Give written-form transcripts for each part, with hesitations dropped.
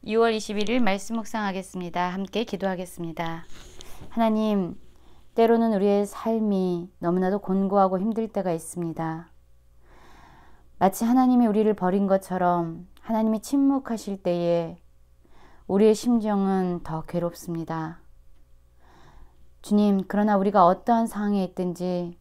6월 21일 말씀 묵상하겠습니다. 함께 기도하겠습니다. 하나님, 때로는 우리의 삶이 너무나도 곤고하고 힘들 때가 있습니다. 마치 하나님이 우리를 버린 것처럼 하나님이 침묵하실 때에 우리의 심정은 더 괴롭습니다. 주님, 그러나 우리가 어떠한 상황에 있든지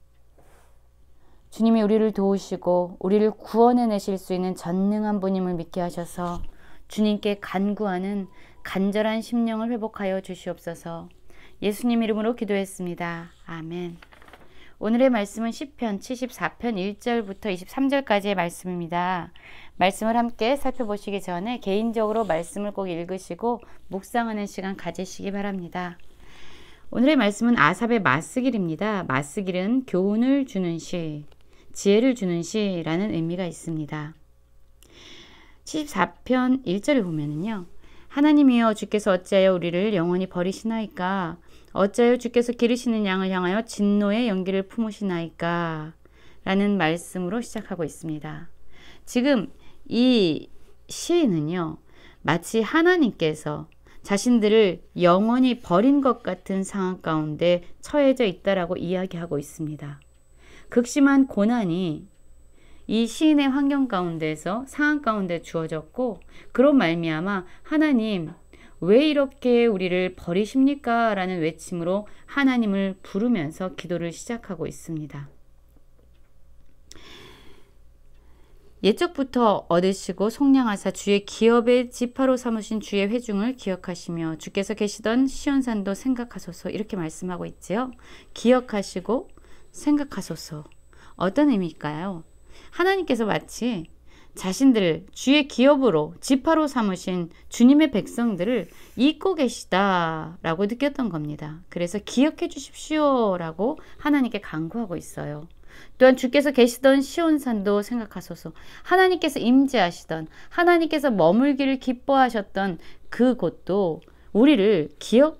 주님이 우리를 도우시고 우리를 구원해내실 수 있는 전능한 분임을 믿게 하셔서 주님께 간구하는 간절한 심령을 회복하여 주시옵소서. 예수님 이름으로 기도했습니다. 아멘. 오늘의 말씀은 시편 74편 1절부터 23절까지의 말씀입니다. 말씀을 함께 살펴보시기 전에 개인적으로 말씀을 꼭 읽으시고 묵상하는 시간 가지시기 바랍니다. 오늘의 말씀은 아삽의 마스길입니다. 마스길은 교훈을 주는 시, 지혜를 주는 시라는 의미가 있습니다. 74편 1절을 보면은요. 하나님이여 주께서 어찌하여 우리를 영원히 버리시나이까? 어찌하여 주께서 기르시는 양을 향하여 진노의 연기를 품으시나이까? 라는 말씀으로 시작하고 있습니다. 지금 이 시인은요. 마치 하나님께서 자신들을 영원히 버린 것 같은 상황 가운데 처해져 있다라고 이야기하고 있습니다. 극심한 고난이 이 시인의 환경 가운데서 상황 가운데 주어졌고 그로 말미암아 하나님 왜 이렇게 우리를 버리십니까? 라는 외침으로 하나님을 부르면서 기도를 시작하고 있습니다. 옛적부터 얻으시고 속량하사 주의 기업의 지파로 삼으신 주의 회중을 기억하시며 주께서 계시던 시온산도 생각하소서 이렇게 말씀하고 있지요. 기억하시고 생각하소서. 어떤 의미일까요? 하나님께서 마치 자신들을 주의 기업으로 지파로 삼으신 주님의 백성들을 잊고 계시다라고 느꼈던 겁니다. 그래서 기억해 주십시오라고 하나님께 간구하고 있어요. 또한 주께서 계시던 시온산도 생각하소서. 하나님께서 임재하시던 하나님께서 머물기를 기뻐하셨던 그곳도 우리를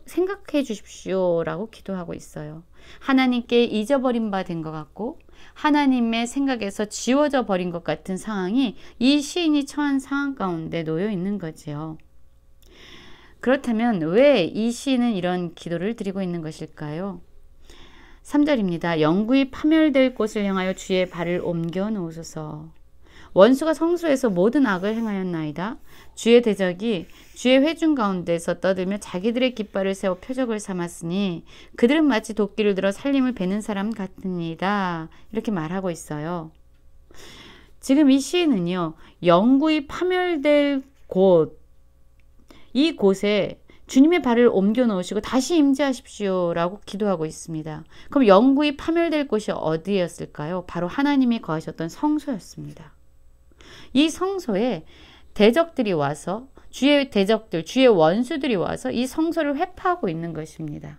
생각해 주십시오라고 기도하고 있어요. 하나님께 잊어버린 바 된 것 같고 하나님의 생각에서 지워져 버린 것 같은 상황이 이 시인이 처한 상황 가운데 놓여 있는 거지요. 그렇다면 왜 이 시인은 이런 기도를 드리고 있는 것일까요? 3절입니다. 영구히 파멸될 곳을 향하여 주의 발을 옮겨 놓으소서. 원수가 성소에서 모든 악을 행하였나이다. 주의 대적이 주의 회중 가운데서 떠들며 자기들의 깃발을 세워 표적을 삼았으니 그들은 마치 도끼를 들어 살림을 베는 사람 같으니이다. 이렇게 말하고 있어요. 지금 이 시인은요. 영구히 파멸될 곳, 이 곳에 주님의 발을 옮겨 놓으시고 다시 임재하십시오 라고 기도하고 있습니다. 그럼 영구히 파멸될 곳이 어디였을까요? 바로 하나님이 거하셨던 성소였습니다. 이 성소에 대적들이 와서 주의 대적들, 주의 원수들이 와서 이 성소를 회파하고 있는 것입니다.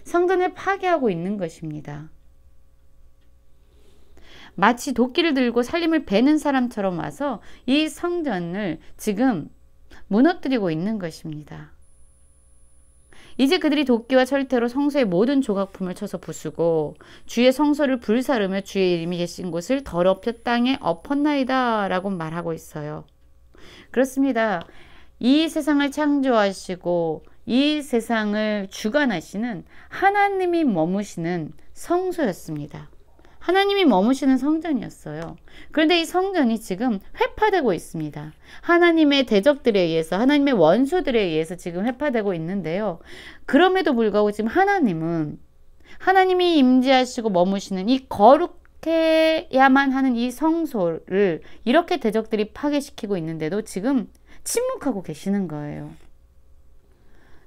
성전을 파괴하고 있는 것입니다. 마치 도끼를 들고 살림을 베는 사람처럼 와서 이 성전을 지금 무너뜨리고 있는 것입니다. 이제 그들이 도끼와 철퇴로 성소의 모든 조각품을 쳐서 부수고 주의 성소를 불사르며 주의 이름이 계신 곳을 더럽혀 땅에 엎었나이다 라고 말하고 있어요. 그렇습니다. 이 세상을 창조하시고 이 세상을 주관하시는 하나님이 머무시는 성소였습니다. 하나님이 머무시는 성전이었어요. 그런데 이 성전이 지금 회파되고 있습니다. 하나님의 대적들에 의해서, 하나님의 원수들에 의해서 지금 회파되고 있는데요. 그럼에도 불구하고 지금 하나님이 임재하시고 머무시는 이 거룩해야만 하는 이 성소를 이렇게 대적들이 파괴시키고 있는데도 지금 침묵하고 계시는 거예요.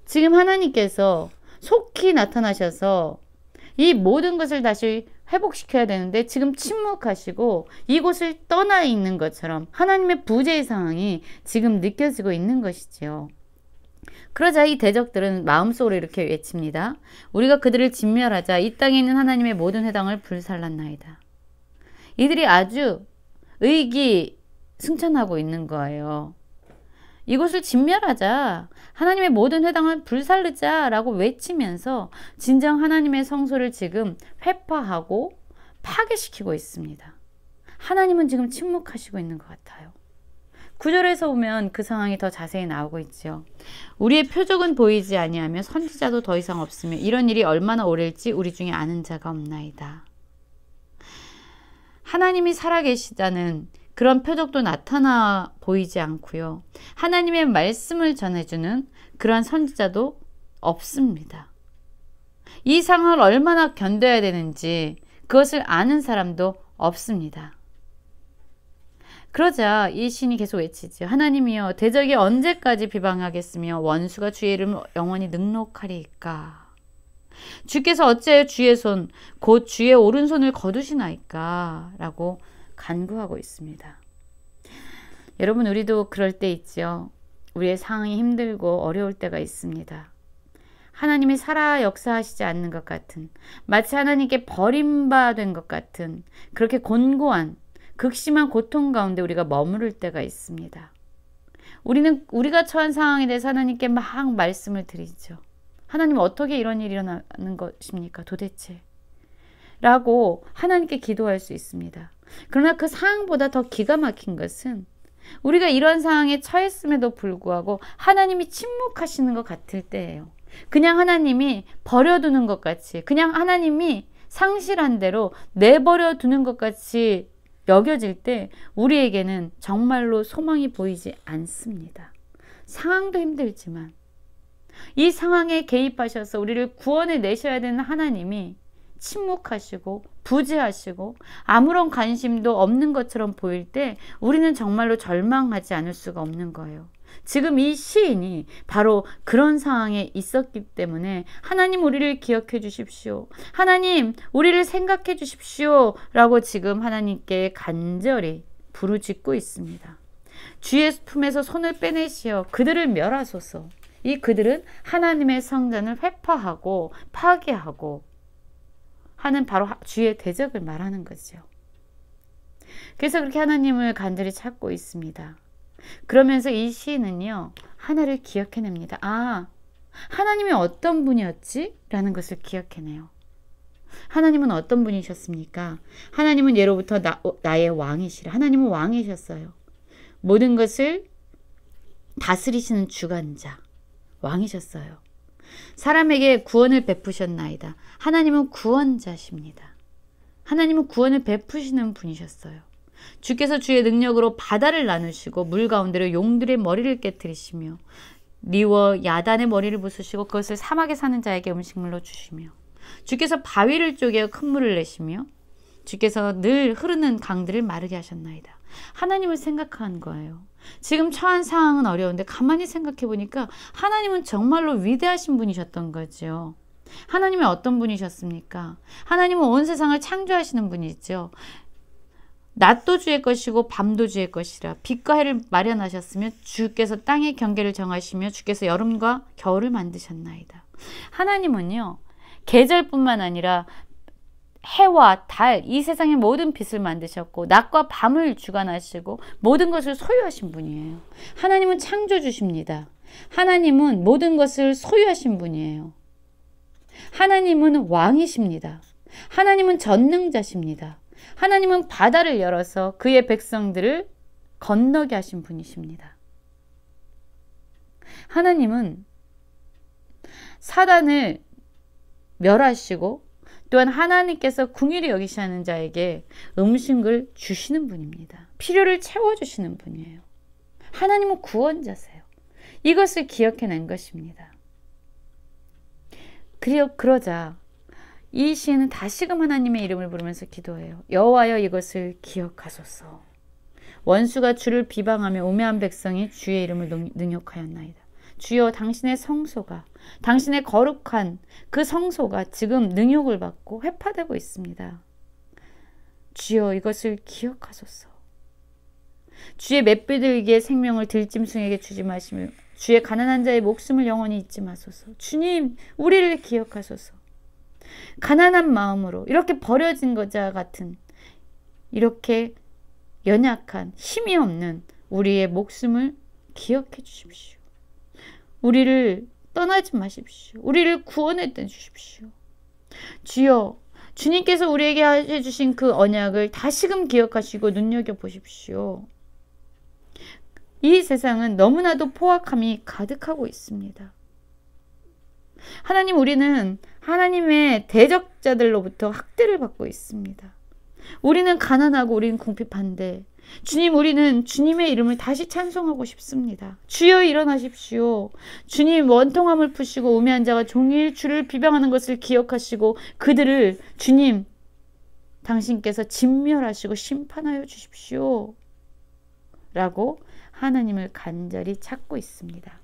지금 하나님께서 속히 나타나셔서 이 모든 것을 다시 회복시켜야 되는데 지금 침묵하시고 이곳을 떠나 있는 것처럼 하나님의 부재의 상황이 지금 느껴지고 있는 것이지요. 그러자 이 대적들은 마음속으로 이렇게 외칩니다. 우리가 그들을 진멸하자 이 땅에 있는 하나님의 모든 회당을 불살랐나이다. 이들이 아주 의기승천하고 있는 거예요. 이곳을 진멸하자, 하나님의 모든 회당을 불살르자 라고 외치면서 진정 하나님의 성소를 지금 회파하고 파괴시키고 있습니다. 하나님은 지금 침묵하시고 있는 것 같아요. 9절에서 보면 그 상황이 더 자세히 나오고 있죠. 우리의 표적은 보이지 아니하며 선지자도 더 이상 없으며 이런 일이 얼마나 오래일지 우리 중에 아는 자가 없나이다. 하나님이 살아계시다는 그런 표적도 나타나 보이지 않고요. 하나님의 말씀을 전해주는 그러한 선지자도 없습니다. 이 상황을 얼마나 견뎌야 되는지 그것을 아는 사람도 없습니다. 그러자 이 시인이 계속 외치죠. 하나님이여 대적이 언제까지 비방하겠으며 원수가 주의 이름을 영원히 능록하리이까. 주께서 어찌하여 주의 손 곧 주의 오른손을 거두시나이까 라고 간구하고 있습니다. 여러분 우리도 그럴 때 있죠. 우리의 상황이 힘들고 어려울 때가 있습니다. 하나님이 살아 역사하시지 않는 것 같은 마치 하나님께 버림받은 것 같은 그렇게 곤고한 극심한 고통 가운데 우리가 머무를 때가 있습니다. 우리는 우리가 처한 상황에 대해서 하나님께 막 말씀을 드리죠. 하나님 어떻게 이런 일이 일어나는 것입니까? 도대체? 라고 하나님께 기도할 수 있습니다. 그러나 그 상황보다 더 기가 막힌 것은 우리가 이런 상황에 처했음에도 불구하고 하나님이 침묵하시는 것 같을 때예요. 그냥 하나님이 버려두는 것 같이, 그냥 하나님이 상실한 대로 내버려 두는 것 같이 여겨질 때 우리에게는 정말로 소망이 보이지 않습니다. 상황도 힘들지만 이 상황에 개입하셔서 우리를 구원해 내셔야 되는 하나님이 침묵하시고 부재하시고 아무런 관심도 없는 것처럼 보일 때 우리는 정말로 절망하지 않을 수가 없는 거예요. 지금 이 시인이 바로 그런 상황에 있었기 때문에 하나님 우리를 기억해 주십시오. 하나님 우리를 생각해 주십시오. 라고 지금 하나님께 간절히 부르짖고 있습니다. 주의 품에서 손을 빼내시어 그들을 멸하소서. 이 그들은 하나님의 성전을 회파하고 파괴하고 하는 바로 주의 대적을 말하는 거죠. 그래서 그렇게 하나님을 간절히 찾고 있습니다. 그러면서 이 시인은요, 하나를 기억해냅니다. 아, 하나님이 어떤 분이었지? 라는 것을 기억해내요. 하나님은 어떤 분이셨습니까? 하나님은 예로부터 나의 왕이시라. 하나님은 왕이셨어요. 모든 것을 다스리시는 주관자, 왕이셨어요. 사람에게 구원을 베푸셨나이다. 하나님은 구원자십니다. 하나님은 구원을 베푸시는 분이셨어요. 주께서 주의 능력으로 바다를 나누시고 물 가운데로 용들의 머리를 깨뜨리시며 리워 야단의 머리를 부수시고 그것을 사막에 사는 자에게 음식물로 주시며 주께서 바위를 쪼개어 큰 물을 내시며 주께서 늘 흐르는 강들을 마르게 하셨나이다. 하나님을 생각한 거예요. 지금 처한 상황은 어려운데 가만히 생각해 보니까 하나님은 정말로 위대하신 분이셨던 거죠. 하나님은 어떤 분이셨습니까? 하나님은 온 세상을 창조하시는 분이죠. 낮도 주의 것이고 밤도 주의 것이라. 빛과 해를 마련하셨으며 주께서 땅의 경계를 정하시며 주께서 여름과 겨울을 만드셨나이다. 하나님은요, 계절뿐만 아니라 해와 달, 이 세상의 모든 빛을 만드셨고 낮과 밤을 주관하시고 모든 것을 소유하신 분이에요. 하나님은 창조주십니다. 하나님은 모든 것을 소유하신 분이에요. 하나님은 왕이십니다. 하나님은 전능자십니다. 하나님은 바다를 열어서 그의 백성들을 건너게 하신 분이십니다. 하나님은 사단을 멸하시고 또한 하나님께서 긍휼히 여기시는 자에게 음식을 주시는 분입니다. 필요를 채워주시는 분이에요. 하나님은 구원자세요. 이것을 기억해낸 것입니다. 그러자 이 시인은 다시금 하나님의 이름을 부르면서 기도해요. 여호와여 이것을 기억하소서. 원수가 주를 비방하며 우매한 백성이 주의 이름을 능욕하였나이다. 주여 당신의 성소가, 당신의 거룩한 그 성소가 지금 능욕을 받고 회파되고 있습니다. 주여 이것을 기억하소서. 주의 맷비들기의 생명을 들짐승에게 주지 마시며 주의 가난한 자의 목숨을 영원히 잊지 마소서. 주님 우리를 기억하소서. 가난한 마음으로 이렇게 버려진 것과 같은 이렇게 연약한 힘이 없는 우리의 목숨을 기억해 주십시오. 우리를 떠나지 마십시오. 우리를 구원해 주십시오. 주여 주님께서 우리에게 해주신 그 언약을 다시금 기억하시고 눈여겨보십시오. 이 세상은 너무나도 포악함이 가득하고 있습니다. 하나님, 우리는 하나님의 대적자들로부터 학대를 받고 있습니다. 우리는 가난하고 우리는 궁핍한데 주님, 우리는 주님의 이름을 다시 찬송하고 싶습니다. 주여 일어나십시오. 주님, 원통함을 푸시고 우매한 자와 종일 주를 비방하는 것을 기억하시고 그들을 주님 당신께서 진멸하시고 심판하여 주십시오 라고 하나님을 간절히 찾고 있습니다.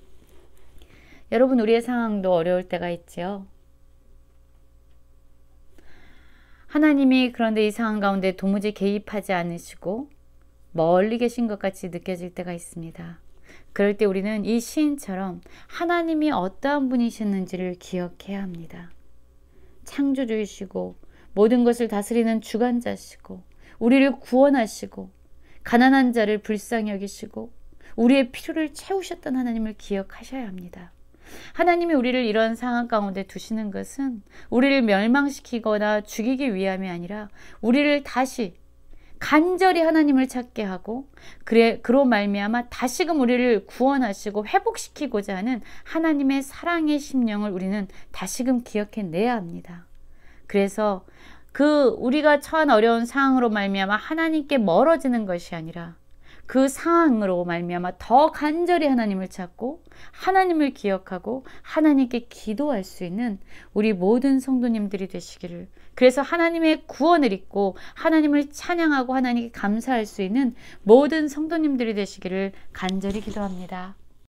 여러분, 우리의 상황도 어려울 때가 있지요. 하나님이 그런데 이 상황 가운데 도무지 개입하지 않으시고 멀리 계신 것 같이 느껴질 때가 있습니다. 그럴 때 우리는 이 시인처럼 하나님이 어떠한 분이셨는지를 기억해야 합니다. 창조주이시고 모든 것을 다스리는 주관자시고 우리를 구원하시고 가난한 자를 불쌍히 여기시고 우리의 필요를 채우셨던 하나님을 기억하셔야 합니다. 하나님이 우리를 이런 상황 가운데 두시는 것은 우리를 멸망시키거나 죽이기 위함이 아니라 우리를 다시 간절히 하나님을 찾게 하고 그로 말미암아 다시금 우리를 구원하시고 회복시키고자 하는 하나님의 사랑의 심령을 우리는 다시금 기억해내야 합니다. 그래서 우리가 처한 어려운 상황으로 말미암아 하나님께 멀어지는 것이 아니라 그 상황으로 말미암아 더 간절히 하나님을 찾고 하나님을 기억하고 하나님께 기도할 수 있는 우리 모든 성도님들이 되시기를, 그래서 하나님의 구원을 잊고 하나님을 찬양하고 하나님께 감사할 수 있는 모든 성도님들이 되시기를 간절히 기도합니다.